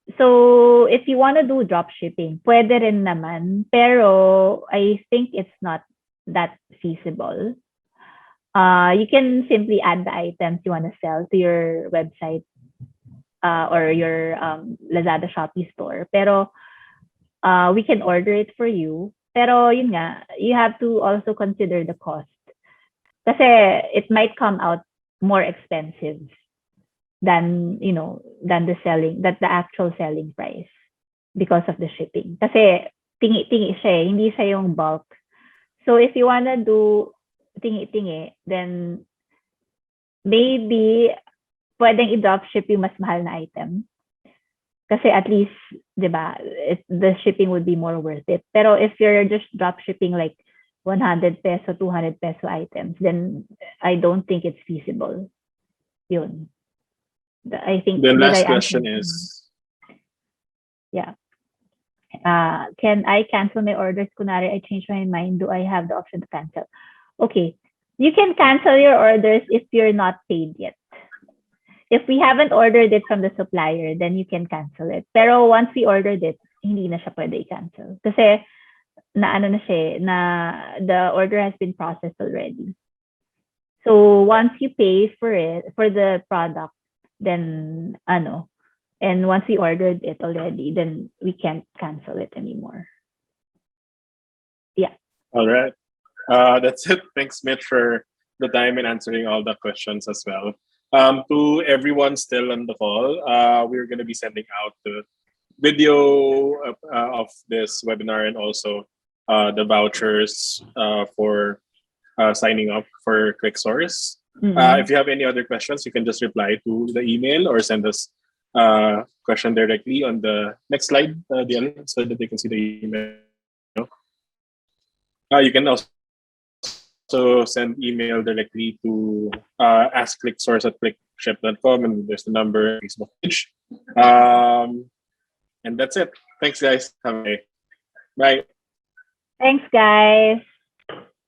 if you want to do drop shipping, pwede rin naman, pero I think it's not that feasible. You can simply add the items you want to sell to your website or your Lazada Shopee store. Pero we can order it for you. Pero yun nga, you have to also consider the cost. Kasi it might come out more expensive than the actual selling price because of the shipping. Kasi tingi-tingi siya, hindi siya yung bulk. So if you wanna do tingi-tingi, then maybe pwedeng i-drop ship yung mas mahal na item. Kasi at least, diba, the shipping would be more worth it. Pero if you're just drop shipping like 100 peso, 200 peso items, then I don't think it's feasible. Yun. I think the last question is, yeah. Can I cancel my orders? Kunwari, I change my mind. Do I have the option to cancel? Okay. You can cancel your orders if you're not paid yet. If we haven't ordered it from the supplier, then you can cancel it. Pero once we ordered it, hindi na siya pwede i-cancel. Kasi the order has been processed already. So once you pay for it, for the product, then and once we ordered it already, then we can't cancel it anymore. Yeah. All right. That's it. Thanks, Mitch, for the time and answering all the questions as well. To everyone still on the call, we're going to be sending out the video of this webinar and also the vouchers for signing up for Cliqsrc. If you have any other questions, you can just reply to the email or send us question directly on the next slide, so that they can see the email. You can also send email directly to askcliqsrc@cliqship.com, and there's the number, Facebook page. And that's it. Thanks, guys. Have a day. Bye. Thanks, guys.